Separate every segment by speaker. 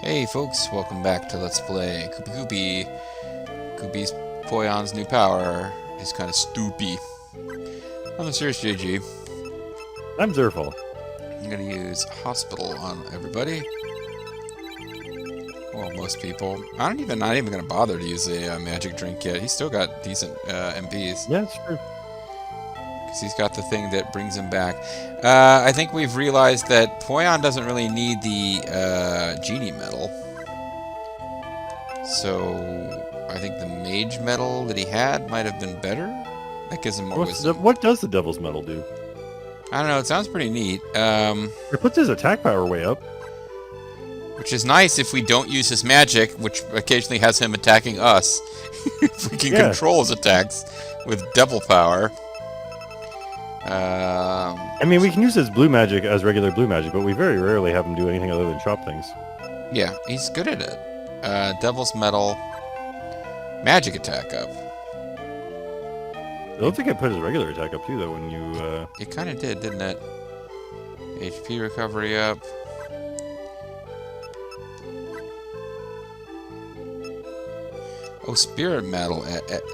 Speaker 1: Hey folks, welcome back to Let's Play Koopy Koopy. Koopy's Poyon's new power is kind of stoopy. I'm the Serious JG.
Speaker 2: I'm Zerful.
Speaker 1: I'm gonna use Hospital on everybody. Well, most people. Not even gonna bother to use a magic drink yet. He's still got decent MPs.
Speaker 2: Yeah, it's true.
Speaker 1: Because he's got the thing that brings him back. I think we've realized that Poyon doesn't really need the genie medal. So I think the mage medal that he had might have been better. That gives him more wisdom.
Speaker 2: What does the Devil's Medal do?
Speaker 1: I don't know. It sounds pretty neat.
Speaker 2: It puts his attack power way up.
Speaker 1: Which is nice if we don't use his magic, which occasionally has him attacking us. If we can control his attacks with devil power.
Speaker 2: I mean, we can use his blue magic as regular blue magic, but we very rarely have him do anything other than chop things.
Speaker 1: Yeah, he's good at it. Devil's Medal, magic attack up.
Speaker 2: I don't think I put his regular attack up too, though. When you
Speaker 1: It kind of did, didn't it? HP recovery up. Oh, Spirit Medal.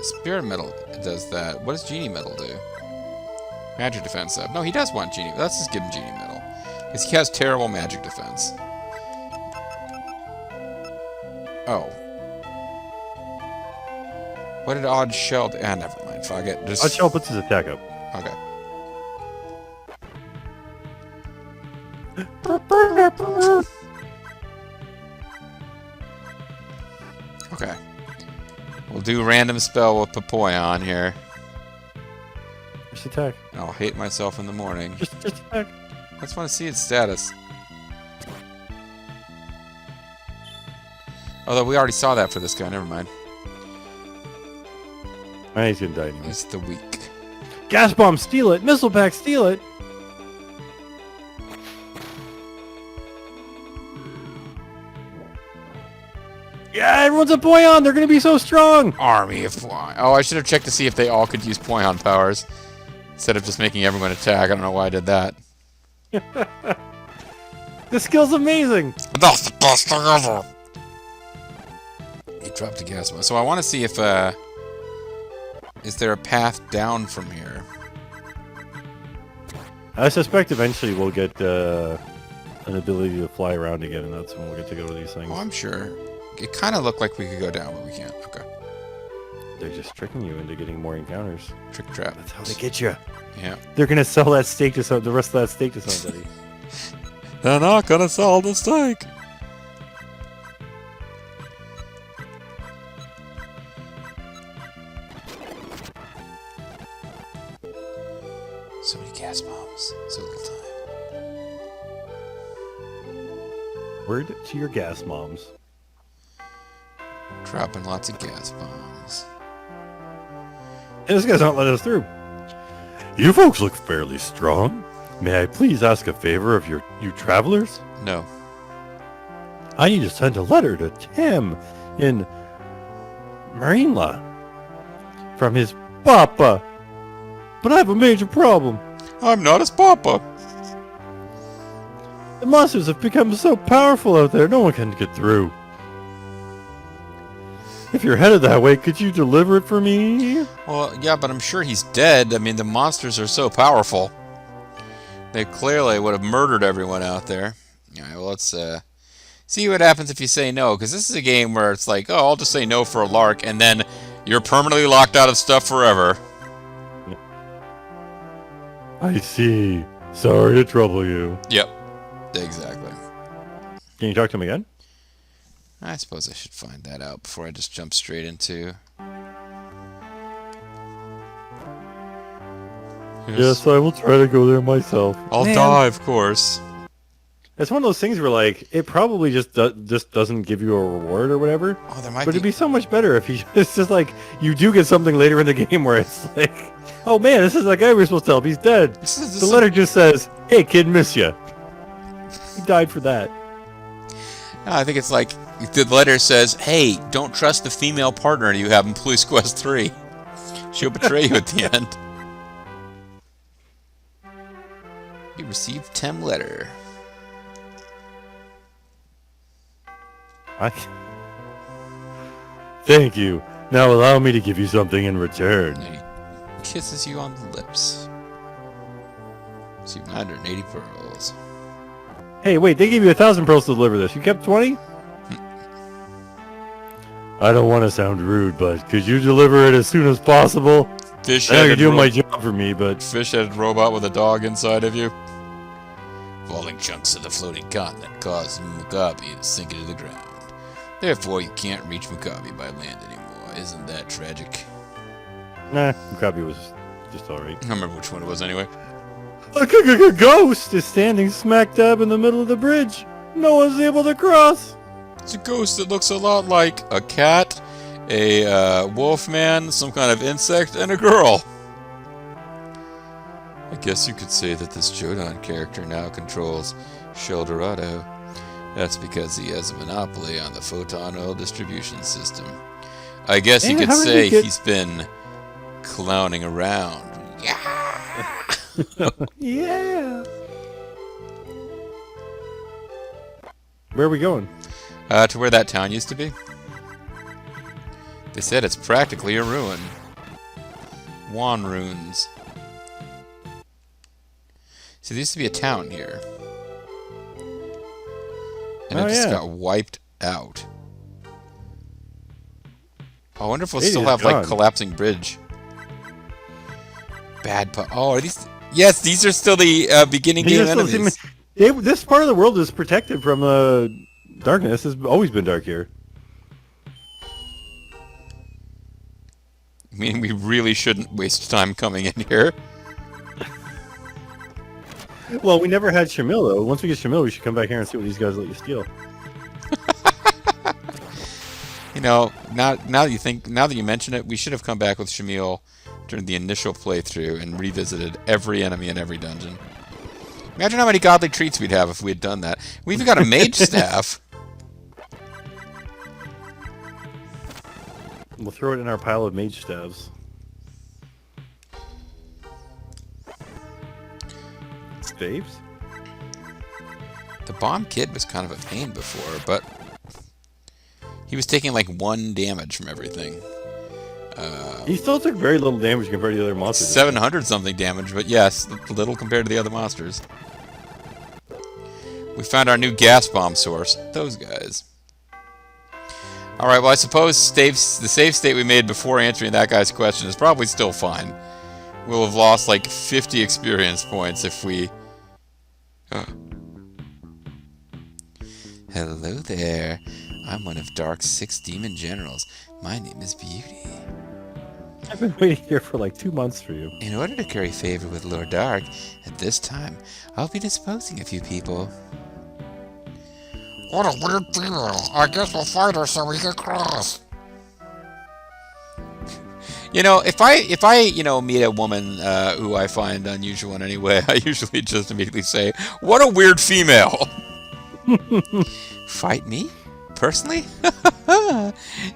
Speaker 1: Spirit Medal does that. What does Genie Medal do? Magic defense up. No, he does want Genie. Let's just give him Genie Medal. Because he has terrible magic defense. Oh. What did Odd Shell do? Ah, never mind. Fuck it. Just...
Speaker 2: Odd Shell puts his attack up.
Speaker 1: Okay. Okay. We'll do random spell with Poyon here.
Speaker 2: Just attack.
Speaker 1: I'll hate myself in the morning.
Speaker 2: Just attack.
Speaker 1: I just want to see its status. Although we already saw that for this guy. Never mind.
Speaker 2: He's gonna die anyway.
Speaker 1: He's the weak.
Speaker 2: Gas bomb, steal it. Missile pack, steal it. Yeah, everyone's a Poyon. They're gonna be so strong.
Speaker 1: Army of Poyon. Oh, I should have checked to see if they all could use Poyon powers instead of just making everyone attack. I don't know why I did that.
Speaker 2: This skill's amazing.
Speaker 1: That's the best thing ever. He dropped a gas bomb. So I want to see if is there a path down from here?
Speaker 2: I suspect eventually we'll get an ability to fly around again, and that's when we'll get to go to these things.
Speaker 1: Oh, I'm sure. It kind of looked like we could go down, but we can't. Okay.
Speaker 2: They're just tricking you into getting more encounters.
Speaker 1: Trick trap.
Speaker 2: That's how they get you.
Speaker 1: Yeah.
Speaker 2: They're gonna sell that steak to the rest of that steak to somebody.
Speaker 1: They're not gonna sell the steak. So many gas bombs. So little time.
Speaker 2: Word to your gas moms.
Speaker 1: Dropping lots of gas bombs.
Speaker 2: And this guy's not letting us through. You folks look fairly strong. May I please ask a favor of you travelers?
Speaker 1: No.
Speaker 2: I need to send a letter to Tim in Marinla from his papa. But I have a major problem.
Speaker 1: I'm not his papa.
Speaker 2: The monsters have become so powerful out there, no one can get through. If you're headed that way, could you deliver it for me?
Speaker 1: Well, yeah, but I'm sure he's dead. I mean, the monsters are so powerful. They clearly would have murdered everyone out there. Alright, well, let's see what happens if you say no. Because this is a game where it's like, oh, I'll just say no for a lark, and then you're permanently locked out of stuff forever.
Speaker 2: I see. Sorry to trouble you.
Speaker 1: Yep. Exactly.
Speaker 2: Can you talk to him again?
Speaker 1: I suppose I should find that out before I just jump straight into...
Speaker 2: Yes, I will try to go there myself.
Speaker 1: I'll die, of course.
Speaker 2: It's one of those things where, like, it probably just doesn't give you a reward or whatever.
Speaker 1: Oh, there might
Speaker 2: but
Speaker 1: be...
Speaker 2: it'd be so much better if it's just like, you do get something later in the game where it's like, oh man, this is the guy we're supposed to help, he's dead. The letter just says, hey kid, miss ya. He died for that.
Speaker 1: No, I think it's like, the letter says, hey, don't trust the female partner you have in Police Quest 3. She'll betray you at the end. You received Tem letter.
Speaker 2: I... Thank you. Now allow me to give you something in return.
Speaker 1: And he kisses you on the lips. Receive 980 pearls.
Speaker 2: Hey, wait, they gave you 1,000 pearls to deliver this. You kept 20? I don't want to sound rude, but could you deliver it as soon as possible? I know you're doing my job for me, but...
Speaker 1: Fish-headed robot with a dog inside of you. Falling chunks of the floating continent cause Mugabe to sink into the ground. Therefore, you can't reach Mugabe by land anymore. Isn't that tragic?
Speaker 2: Nah, Mugabe was just alright.
Speaker 1: I don't remember which one it was anyway.
Speaker 2: A ghost is standing smack dab in the middle of the bridge. No one's able to cross.
Speaker 1: It's a ghost that looks a lot like a cat, a wolf man, some kind of insect, and a girl. I guess you could say that this Jodan character now controls Sheldorado. That's because he has a monopoly on the photon oil distribution system. I guess you could say he's been clowning around. Yeah!
Speaker 2: Yeah! Where are we going?
Speaker 1: To where that town used to be. They said it's practically a ruin. Wan ruins. See, there used to be a town here. And it just got wiped out. I wonder if we'll still have, like, collapsing bridge. Oh, are these... Yes, these are still the beginning game enemies.
Speaker 2: This part of the world is protected from darkness. It's always been dark here.
Speaker 1: I mean, we really shouldn't waste time coming in here.
Speaker 2: Well, we never had Shamil, though. Once we get Shamil, we should come back here and see what these guys let you steal.
Speaker 1: You know, now that you mention it, we should have come back with Shamil during the initial playthrough and revisited every enemy in every dungeon. Imagine how many godly treats we'd have if we had done that. We've even got a mage staff.
Speaker 2: We'll throw it in our pile of mage staves. Staves?
Speaker 1: The bomb kid was kind of a pain before, but he was taking like 1 damage from everything.
Speaker 2: He still took very little damage compared to the other monsters.
Speaker 1: 700 something damage, but yes, little compared to the other monsters. We found our new gas bomb source. Those guys. Alright, well I suppose the save state we made before answering that guy's question is probably still fine. We'll have lost like 50 experience points if we... Hello there. I'm one of Dark's 6 demon generals. My name is Beauty.
Speaker 2: I've been waiting here for like 2 months for you.
Speaker 1: In order to curry favor with Lord Dark, at this time, I'll be disposing a few people.
Speaker 3: What a weird female. I guess we'll fight her so we can cross.
Speaker 1: You know, if I meet a woman who I find unusual in any way, I usually just immediately say, "What a weird female." Fight me? Personally?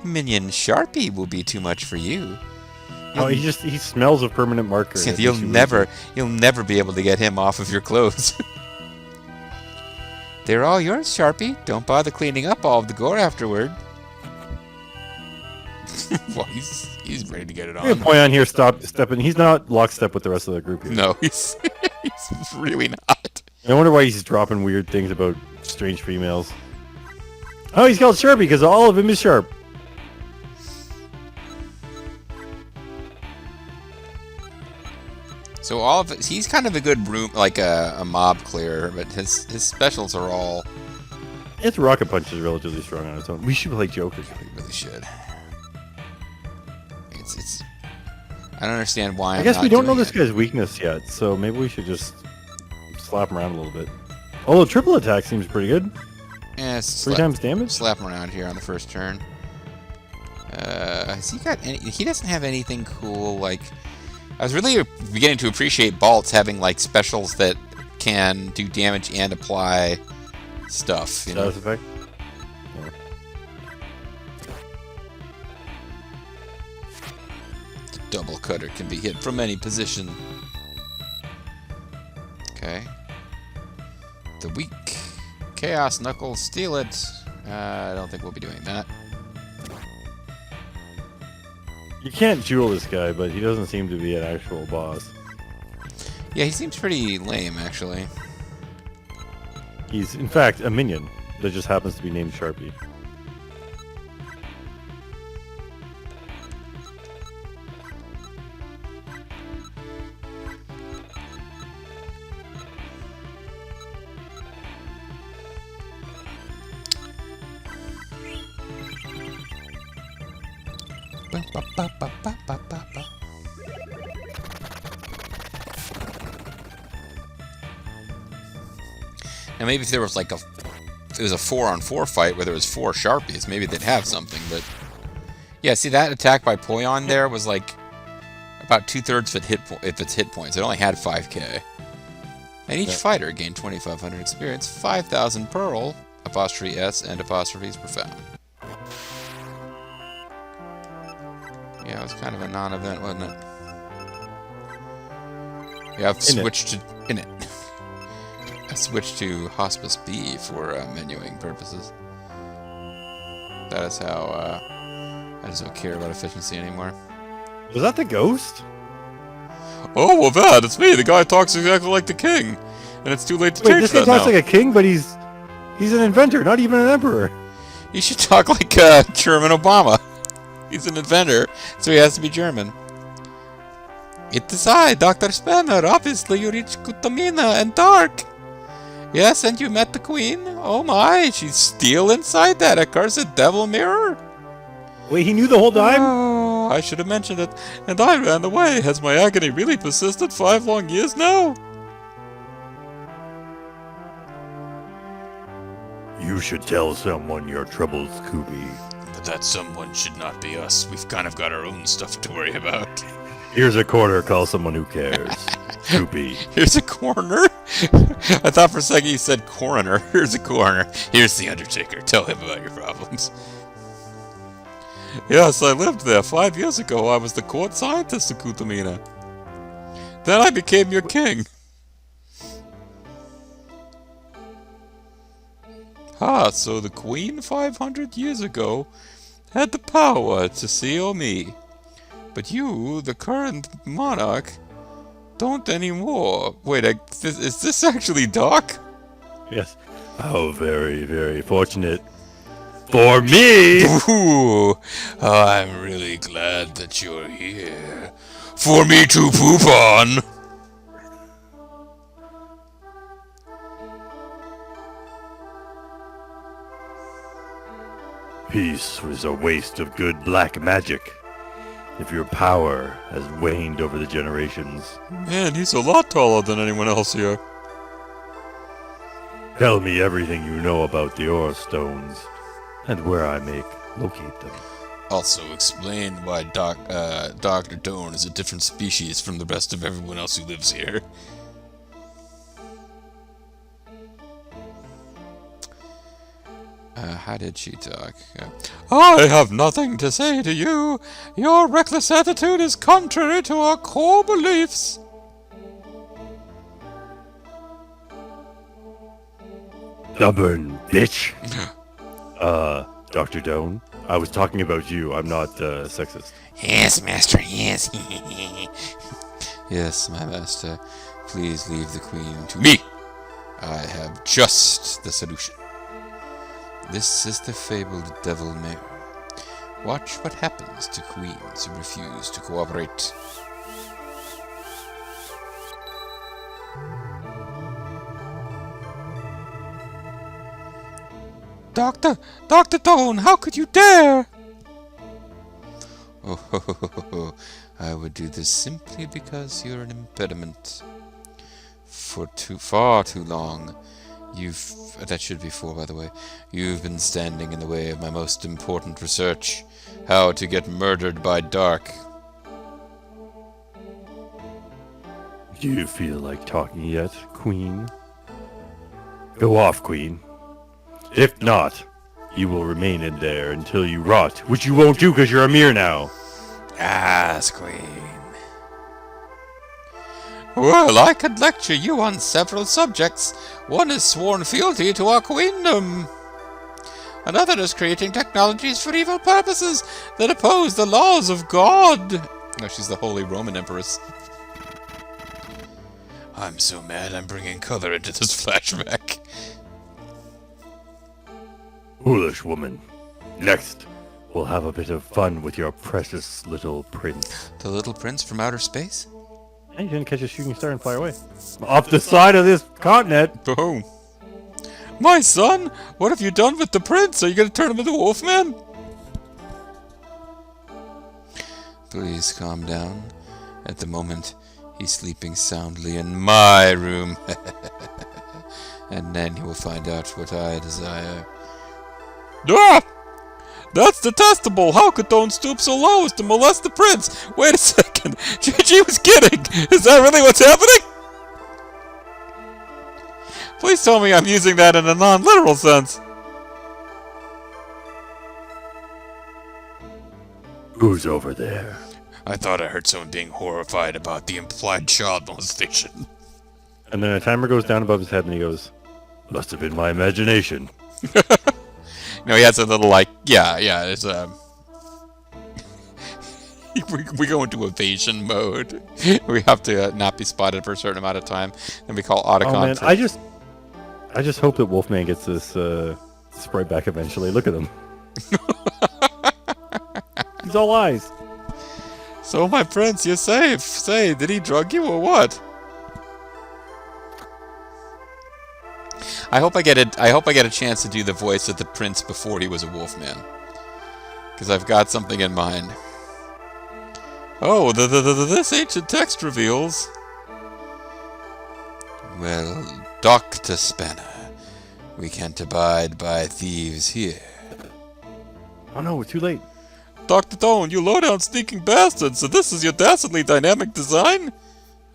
Speaker 1: Minion Sharpie will be too much for you.
Speaker 2: Oh, he smells of permanent marker.
Speaker 1: You'll never be able to get him off of your clothes. They're all yours, Sharpie. Don't bother cleaning up all of the gore afterward. Well, he's ready to get it on.
Speaker 2: Good point on here, stepping. He's not lockstep with the rest of the group here.
Speaker 1: No, he's really not.
Speaker 2: I wonder why he's dropping weird things about strange females. Oh, he's called Sharpie because all of him is sharp.
Speaker 1: So all of it, he's kind of a good room, like a mob clearer, but his specials are all...
Speaker 2: Its rocket punch is relatively strong on its own. We should play Joker.
Speaker 1: We really should. It's. I don't understand why.
Speaker 2: I guess we don't know this guy's weakness yet, so maybe we should just slap him around a little bit. Although triple attack seems pretty good.
Speaker 1: Yeah,
Speaker 2: 3 times damage.
Speaker 1: Slap him around here on the first turn. Has he got any? He doesn't have anything cool like. I was really beginning to appreciate Baltz having like specials that can do damage and apply stuff. You know.
Speaker 2: Status effect. Yeah.
Speaker 1: The double cutter can be hit from any position. Okay. The weak Chaos Knuckles, steal it. I don't think we'll be doing that.
Speaker 2: You can't duel this guy, but he doesn't seem to be an actual boss.
Speaker 1: Yeah, he seems pretty lame, actually.
Speaker 2: He's, in fact, a minion that just happens to be named Sharpie.
Speaker 1: Now maybe if there was like it was a 4-on-4 fight where there was 4 Sharpies, maybe they'd have something, but yeah, see that attack by Poyon there was like about 2/3 if its hit points. It only had 5k. And each fighter gained 2,500 experience, 5,000 pearl, apostrophe S and apostrophes profound. Yeah, it was kind of a non-event, wasn't it? Yeah, I've switched to in it. I switched to Hospice B for menuing purposes. That is how I just don't care about efficiency anymore.
Speaker 2: Was that the ghost?
Speaker 1: Oh, well, that, it's me. The guy talks exactly like the king. And it's too late to change that
Speaker 2: Wait, this guy talks
Speaker 1: now.
Speaker 2: like a king, but he's an inventor, not even an emperor.
Speaker 1: He should talk like German Obama. He's an inventor, so he has to be German. It is I, Dr. Spanner. Obviously, you reached Kutamina and Dark. Yes, and you met the queen? Oh my, she's still inside that accursed devil mirror?
Speaker 2: Wait, he knew the whole time?
Speaker 1: Oh, I should have mentioned it. And I ran away. Has my agony really persisted 5 long years now?
Speaker 2: You should tell someone your troubles, Scooby.
Speaker 1: But that someone should not be us. We've kind of got our own stuff to worry about.
Speaker 2: Here's a corner, call someone who cares. Scooby.
Speaker 1: Here's a corner? I thought for a second you said coroner. Here's a corner. Here's the Undertaker. Tell him about your problems. Yes, I lived there. 5 years ago, I was the court scientist of Kutamina. Then I became your king. Ah, so the queen 500 years ago had the power to seal me. But you, the current monarch, don't anymore. Wait, is this actually Doc?
Speaker 2: Yes. How very, very fortunate. For me!
Speaker 1: Ooh, I'm really glad that you're here. For me to poop on!
Speaker 2: Peace was a waste of good black magic. If your power has waned over the generations.
Speaker 1: Man, he's a lot taller than anyone else here.
Speaker 2: Tell me everything you know about the Aura Stones, and where I may locate them.
Speaker 1: Also explain why Dr. Doan is a different species from the rest of everyone else who lives here. How did she talk? I have nothing to say to you. Your reckless attitude is contrary to our core beliefs.
Speaker 2: Stubborn bitch. Dr. Doan, I was talking about you. I'm not sexist.
Speaker 1: Yes, master, yes. Yes, my master. Please leave the queen to me. I have just the solution. This is the fabled devil mare. Watch what happens to queens who refuse to cooperate. Dr. Doan, how could you dare? Oh, I would do this simply because you're an impediment. For far too long, that should be 4, by the way. You've been standing in the way of my most important research. How to get murdered by Dark.
Speaker 2: Do you feel like talking yet, Queen? Go off, Queen. If not, you will remain in there until you rot, which you won't do because you're a mere now.
Speaker 1: Ask, Queen. Well, I could lecture you on several subjects. One is sworn fealty to our queendom. Another is creating technologies for evil purposes that oppose the laws of God. No, she's the Holy Roman Empress. I'm so mad I'm bringing color into this flashback.
Speaker 2: Foolish woman. Next, we'll have a bit of fun with your precious little prince.
Speaker 1: The little prince from outer space?
Speaker 2: And you didn't catch a shooting star and fly away. Off the side of this continent.
Speaker 1: Boom. My son, what have you done with the prince? Are you going to turn him into a wolfman? Please calm down. At the moment, he's sleeping soundly in my room. And then he will find out what I desire. Ah! That's detestable! How could Doan stoop so low as to molest the prince? Wait a second! Gigi was kidding! Is that really what's happening? Please tell me I'm using that in a non-literal sense.
Speaker 2: Who's over there?
Speaker 1: I thought I heard someone being horrified about the implied child molestation.
Speaker 2: And then a timer goes down above his head and he goes, must have been my imagination.
Speaker 1: No, he has a little like, yeah, it's we go into evasion mode. We have to not be spotted for a certain amount of time, and we call
Speaker 2: Oh
Speaker 1: autocon.
Speaker 2: man, I just hope that Wolfman gets this sprite back eventually. Look at him. He's all eyes.
Speaker 1: So, my prince, you're safe. Say, did he drug you or what? I hope I get a chance to do the voice of the prince before he was a wolfman, because I've got something in mind. Oh, this ancient text reveals. Well, Dr. Spanner, we can't abide by thieves here.
Speaker 2: Oh no, we're too late.
Speaker 1: Dr. Doan, you low-down sneaking bastard, so this is your dastardly dynamic design?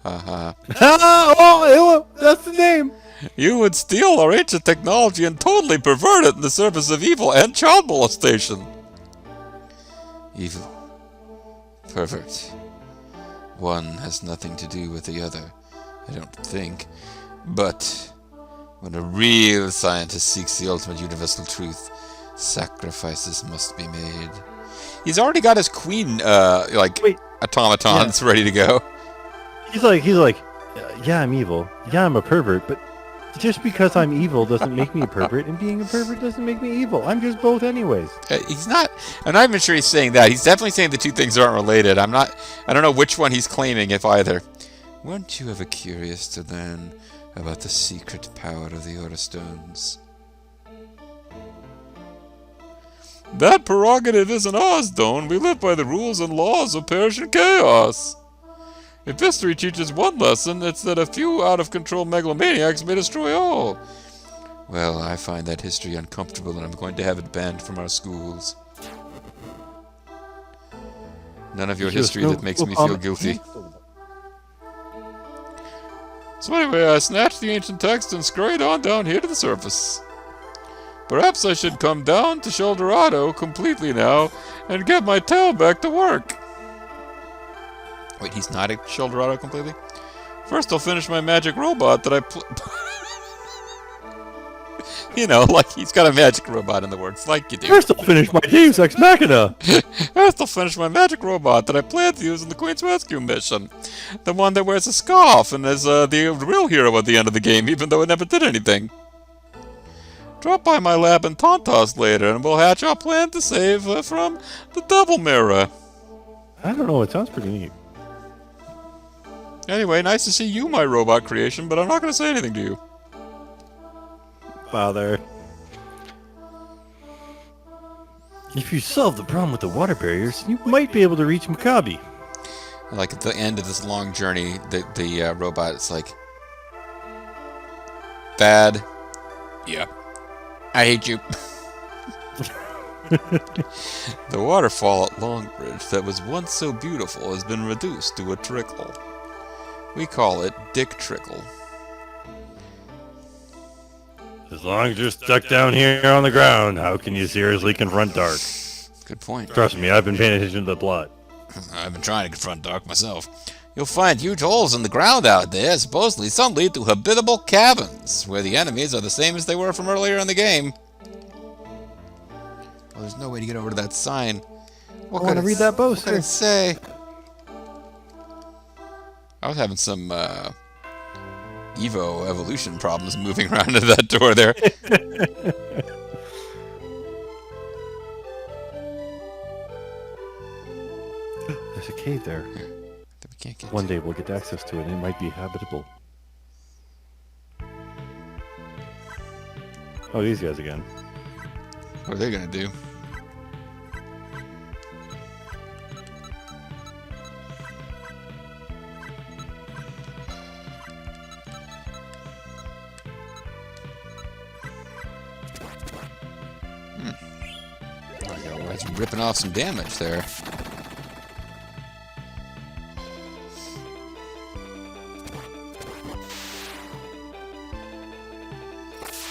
Speaker 1: Haha.
Speaker 2: Oh, that's the name.
Speaker 1: You would steal our ancient technology and totally pervert it in the service of evil and child molestation. Evil. Pervert. One has nothing to do with the other, I don't think. But when a real scientist seeks the ultimate universal truth, sacrifices must be made. He's already got his queen,
Speaker 2: Wait.
Speaker 1: automatons ready to go.
Speaker 2: He's like, yeah, I'm evil. Yeah, I'm a pervert, but just because I'm evil doesn't make me a pervert, and being a pervert doesn't make me evil. I'm just both anyways.
Speaker 1: He's not. I'm not even sure he's saying that. He's definitely saying the two things aren't related. I don't know which one he's claiming, if either. Weren't you ever curious to learn about the secret power of the Aura Stones? That prerogative isn't ours, Doan. We live by the rules and laws of Persian chaos. If history teaches one lesson, it's that a few out-of-control megalomaniacs may destroy all. Well, I find that history uncomfortable, and I'm going to have it banned from our schools. None of your history that makes me feel guilty. So anyway, I snatched the ancient text and scurried on down here to the surface. Perhaps I should come down to Sheldorado completely now and get my tail back to work. Wait, he's not at Sheldorado completely? First I'll finish my magic robot that I you know, like he's got a magic robot in the works, like you do.
Speaker 2: First I'll finish my Deus Ex Machina.
Speaker 1: First I'll finish my magic robot that I plan to use in the Queen's Rescue mission. The one that wears a scarf and is the real hero at the end of the game, even though it never did anything. Drop by my lab in Tontos later and we'll hatch our plan to save from the Double Mirror.
Speaker 2: I don't know, it sounds pretty neat.
Speaker 1: Anyway, nice to see you, my robot creation, but I'm not going to say anything to you.
Speaker 2: Father. If you solve the problem with the water barriers, you might be able to reach Maccabi.
Speaker 1: Like at the end of this long journey, the robot is like, Dad. Yeah. I hate you. The waterfall at Longbridge that was once so beautiful has been reduced to a trickle. We call it Dick Trickle.
Speaker 2: As long as you're stuck down here on the ground, how can you seriously confront Dark?
Speaker 1: Good point.
Speaker 2: Trust me, I've been paying attention to the plot.
Speaker 1: I've been trying to confront Dark myself. You'll find huge holes in the ground out there. Supposedly some lead to habitable caverns, where the enemies are the same as they were from earlier in the game. there's no way to get over to that sign. What
Speaker 2: I want to read that
Speaker 1: What could
Speaker 2: poster.
Speaker 1: it say? I was having some Evo evolution problems moving around to that door there.
Speaker 2: There's a cave there.
Speaker 1: That we can't get
Speaker 2: One
Speaker 1: to.
Speaker 2: day we'll get access to it, and it might be habitable. Oh, these guys again.
Speaker 1: What are they gonna do? That's ripping off some damage there.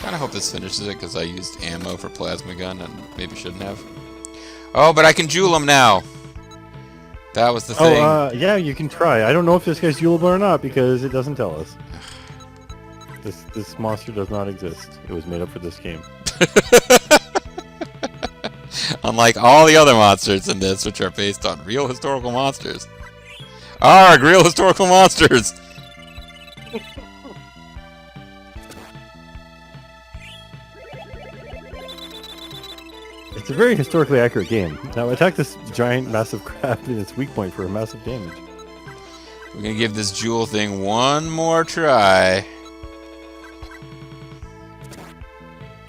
Speaker 1: Kinda hope this finishes it because I used ammo for plasma gun and maybe shouldn't have. Oh, but I can jewel him now. That was the thing.
Speaker 2: Yeah, you can try. I don't know if this guy's jewelable or not because it doesn't tell us. This monster does not exist. It was made up for this game.
Speaker 1: Unlike all the other monsters in this, which are based on real historical monsters. Arg, real historical monsters!
Speaker 2: It's a very historically accurate game. Now attack this giant, massive crab in its weak point for a massive damage.
Speaker 1: We're gonna give this jewel thing one more try.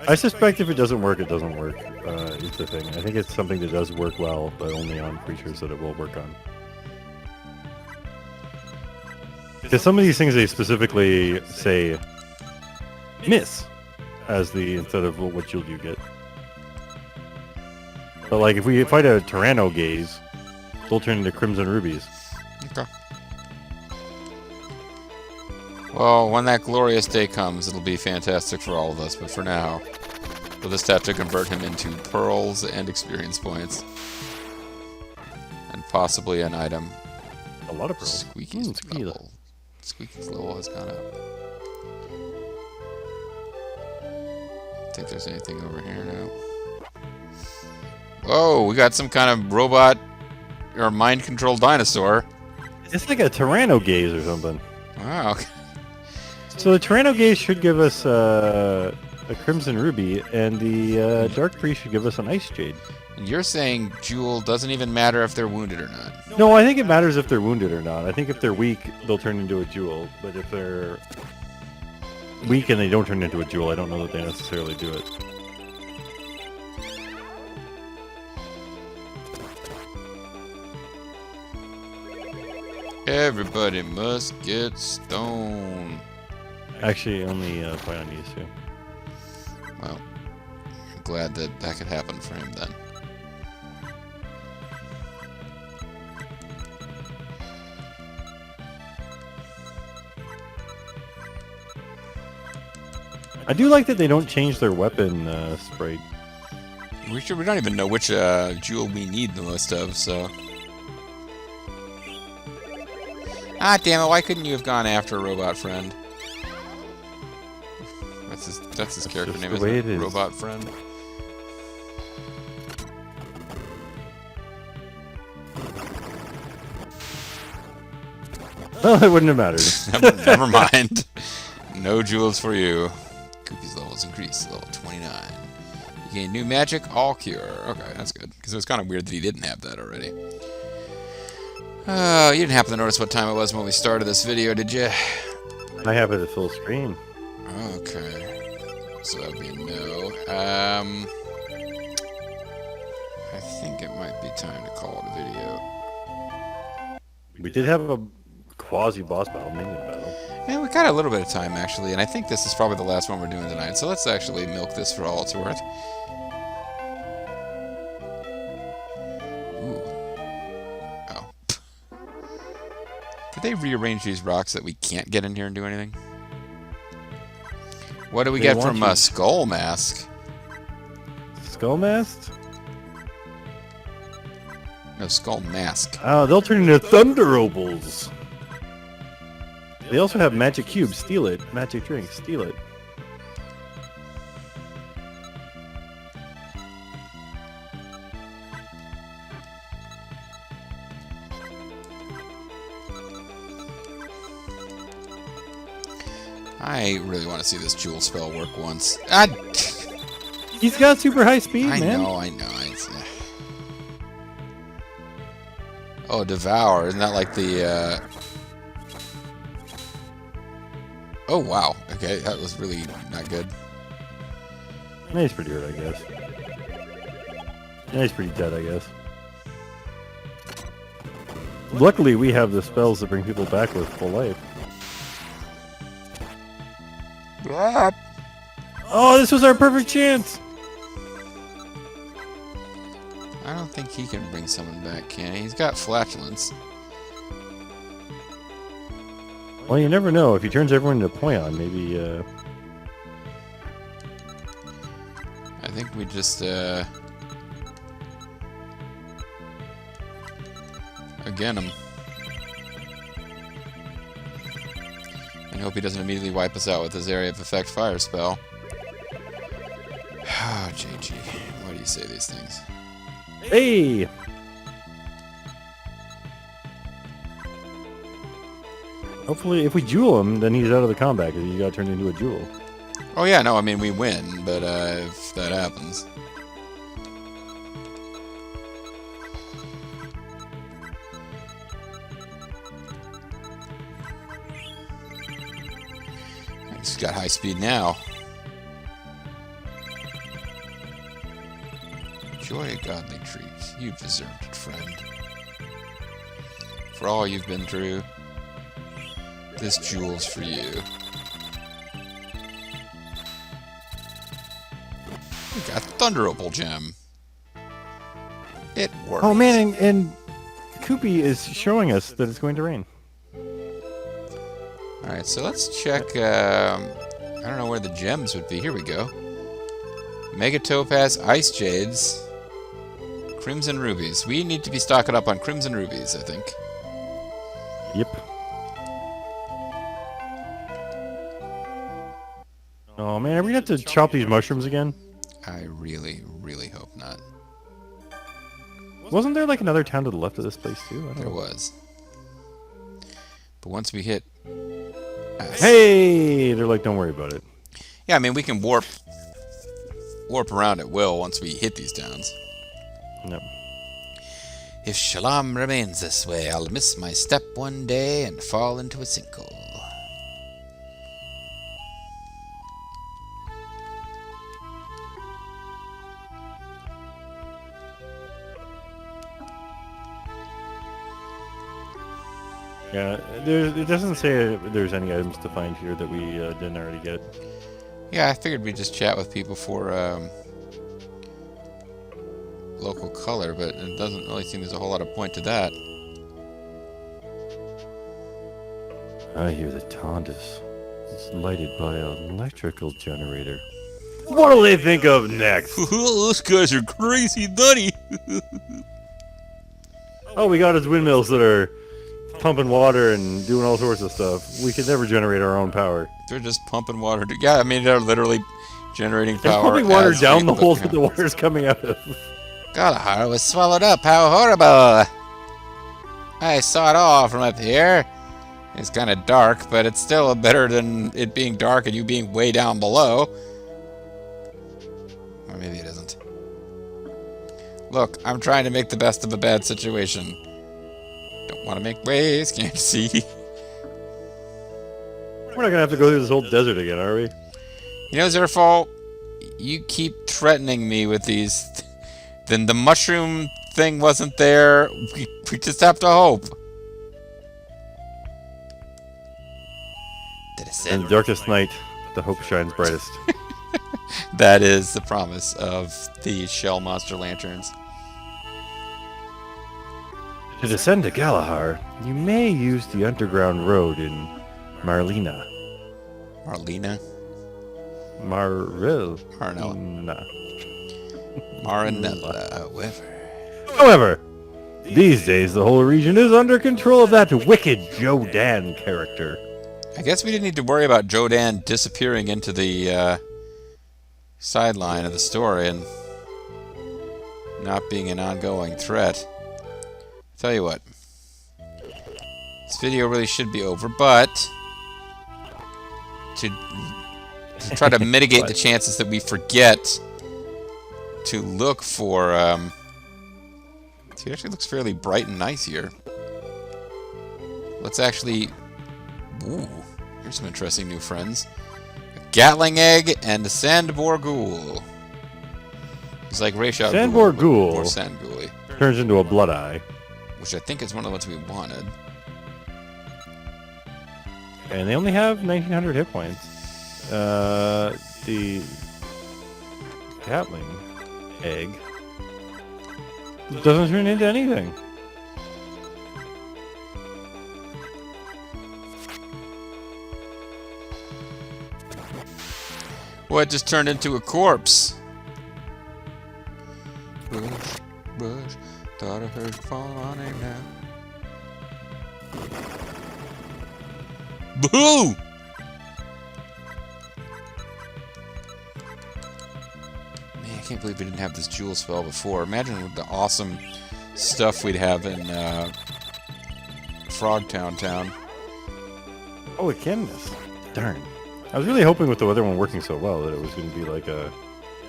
Speaker 2: I suspect if it doesn't work, it doesn't work. It's the thing. I think it's something that does work well, but only on creatures that it will work on. Because some of these things they specifically say miss as the instead of what shield you get. But like if we fight a Tyranno gaze, they'll turn into crimson rubies.
Speaker 1: Okay. Well, when that glorious day comes, it'll be fantastic for all of us, but for now, we'll just have to convert him into pearls and experience points. And possibly an item.
Speaker 2: A lot of pearls.
Speaker 1: Squeaky's
Speaker 2: Squeaky.
Speaker 1: level. Squeaky's level has gone up. Think there's anything over here now. Whoa, we got some kind of robot or mind-controlled dinosaur.
Speaker 2: It's like a Tyranno gaze or something.
Speaker 1: Wow.
Speaker 2: So the Tyranno gaze should give us a crimson ruby, and the dark priest should give us an ice jade.
Speaker 1: And you're saying jewel doesn't even matter if they're wounded or not.
Speaker 2: No, I think it matters if they're wounded or not. I think if they're weak, they'll turn into a jewel. But if they're weak and they don't turn into a jewel, I don't know that they necessarily do it.
Speaker 1: Everybody must get stoned.
Speaker 2: Actually, only fight on these two.
Speaker 1: Well, I'm glad that that could happen for him then.
Speaker 2: I do like that they don't change their weapon sprite.
Speaker 1: We don't even know which jewel we need the most of, so. Ah, damn it! Why couldn't you have gone after a robot friend? That's his character
Speaker 2: just
Speaker 1: name,
Speaker 2: the
Speaker 1: isn't
Speaker 2: way
Speaker 1: it?
Speaker 2: it is.
Speaker 1: Robot friend.
Speaker 2: Well, it wouldn't have mattered.
Speaker 1: Never mind. No jewels for you. Koopy's levels increased to level 29. You gain new magic, all cure. Okay, that's good. Because it was kind of weird that he didn't have that already. You didn't happen to notice what time it was when we started this video, did you?
Speaker 2: I have it at full screen.
Speaker 1: Okay. So that would be a no. I think it might be time to call it a video.
Speaker 2: We did have a quasi-boss battle, minion battle.
Speaker 1: And we got a little bit of time, actually, and I think this is probably the last one we're doing tonight, so let's actually milk this for all it's worth. Ooh. Oh. Did they rearrange these rocks that we can't get in here and do anything? What do we
Speaker 2: They
Speaker 1: get
Speaker 2: want
Speaker 1: from
Speaker 2: you-
Speaker 1: a skull mask?
Speaker 2: Skull Mast?
Speaker 1: No, skull mask.
Speaker 2: They'll turn into Thunder Opals. They also have Magic Cube. Steal it. Magic Drink. Steal it.
Speaker 1: I really want to see this jewel spell work once. Ah,
Speaker 2: He's got super high speed,
Speaker 1: I
Speaker 2: man.
Speaker 1: know. Oh, devour. Isn't that like the, Oh, wow. Okay, that was really not good.
Speaker 2: Yeah, he's pretty hurt, I guess. Yeah, he's pretty dead, I guess. Luckily, we have the spells that bring people back with full life. Oh, this was our perfect chance!
Speaker 1: I don't think he can bring someone back, can he? He's got flatulence.
Speaker 2: Well, you never know. If he turns everyone into Poyon, maybe,
Speaker 1: I think we just, again him. And hope he doesn't immediately wipe us out with his area of effect fire spell. Oh, JG. Why do you say these things?
Speaker 2: Hey! Hopefully, if we jewel him, then he's out of the combat, because he got turned into a jewel.
Speaker 1: Oh yeah, no, I mean, we win, but if that happens... He's got high speed now. Enjoy a godly treat. You've deserved it, friend. For all you've been through, this jewel's for you. We got Thunder Opal Gem. It works.
Speaker 2: Oh man, and Koopy is showing us that it's going to rain.
Speaker 1: Alright, so let's check, I don't know where the gems would be. Here we go. Mega Topaz, Ice Jades, Crimson Rubies. We need to be stocking up on Crimson Rubies, I think.
Speaker 2: Yep. Oh man, are we going to have to chop these mushrooms again?
Speaker 1: I really, really hope not.
Speaker 2: Wasn't there like another town to the left of this place too? I don't
Speaker 1: There
Speaker 2: know.
Speaker 1: was. But once we hit...
Speaker 2: Hey! They're like, don't worry about it.
Speaker 1: Yeah, I mean, we can warp around at will once we hit these towns.
Speaker 2: No.
Speaker 1: If Shalom remains this way, I'll miss my step one day and fall into a sinkhole.
Speaker 2: Yeah, it doesn't say there's any items to find here that we didn't already get.
Speaker 1: Yeah, I figured we'd just chat with people for local color, but it doesn't really seem there's a whole lot of point to that.
Speaker 2: I hear the TARDIS. It's lighted by an electrical generator. What'll they think of next?
Speaker 1: Those guys are crazy nutty.
Speaker 2: Oh, we got his windmills that are pumping water and doing all sorts of stuff. We could never generate our own power.
Speaker 1: They're just pumping water. Yeah, I mean, they're literally generating
Speaker 2: They're
Speaker 1: power.
Speaker 2: pumping water
Speaker 1: as
Speaker 2: down
Speaker 1: we-
Speaker 2: the holes that the water's coming out of.
Speaker 1: Galahar was swallowed up. How horrible! I saw it all from up here. It's kind of dark, but it's still better than it being dark and you being way down below. Or maybe it isn't. Look, I'm trying to make the best of a bad situation. Don't want to make waves, can't see.
Speaker 2: We're not gonna have to go through this whole desert again, are we?
Speaker 1: You know, Zerfall, you keep threatening me with these. Then the mushroom thing wasn't there. We just have to hope.
Speaker 2: In the darkest night, the hope shines brightest.
Speaker 1: That is the promise of the Shell Monster Lanterns.
Speaker 2: To descend to Galahar, you may use the underground road in Marlena.
Speaker 1: Marlena?
Speaker 2: Marilla.
Speaker 1: Marinella, however.
Speaker 2: However, these days the whole region is under control of that wicked Jodan character.
Speaker 1: I guess we didn't need to worry about Jodan disappearing into the sideline of the story and not being an ongoing threat. Tell you what, this video really should be over, but to try to mitigate the chances that we forget to look for. See, it actually looks fairly bright and nice here. Let's actually. Ooh, here's some interesting new friends. A Gatling egg and a Sandbor ghoul. He's like Rayshaw
Speaker 2: Sandbor ghoul
Speaker 1: or Sandghoulie,
Speaker 2: turns into a blood eye.
Speaker 1: which I think is one of the ones we wanted.
Speaker 2: And they only have 1,900 hit points. The Gatling egg doesn't turn into anything.
Speaker 1: Well, it just turned into a corpse. Bush, bush, thought I heard you call my name now. Boo! Man, I can't believe we didn't have this jewel spell before. Imagine the awesome stuff we'd have in Frogtown Town.
Speaker 2: Oh, it can miss. Darn. I was really hoping with the other one working so well that it was going to be like a,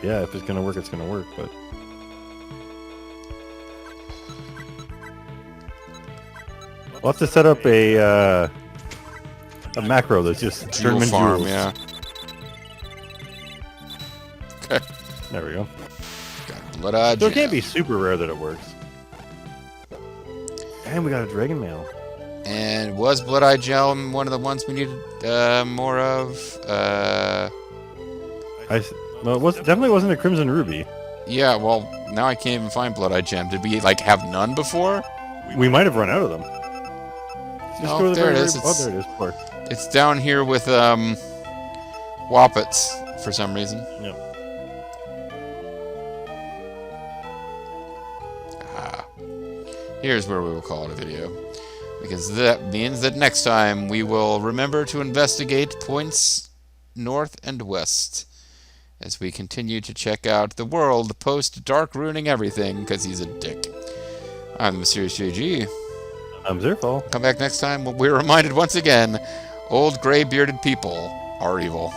Speaker 2: yeah, if it's going to work, it's going to work, but... We'll have to set up a macro that's just
Speaker 1: Jewel
Speaker 2: German
Speaker 1: farm,
Speaker 2: jewels.
Speaker 1: yeah. Okay.
Speaker 2: There we go.
Speaker 1: Got blood-eyed
Speaker 2: So it can't
Speaker 1: gem.
Speaker 2: be super rare that it works. And we got a dragon mail.
Speaker 1: And was Blood-Eye Gem one of the ones we needed more of?
Speaker 2: No, it was, definitely wasn't a Crimson Ruby.
Speaker 1: Yeah, well, now I can't even find Blood-Eye Gem. Did we, like, have none before?
Speaker 2: We might have run out of them. Just
Speaker 1: Oh,
Speaker 2: go to the
Speaker 1: there it
Speaker 2: very-
Speaker 1: is.
Speaker 2: Oh, there it is. Poor.
Speaker 1: It's down here with, Woppets, for some reason.
Speaker 2: Yep.
Speaker 1: Ah. Here's where we will call it a video. Because that means that next time we will remember to investigate points north and west as we continue to check out the world post Dark ruining everything because he's a dick. I'm the Mysterious JG.
Speaker 2: I'm Zerfall.
Speaker 1: Come back next time when we're reminded once again, old gray bearded people are evil.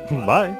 Speaker 2: Bye.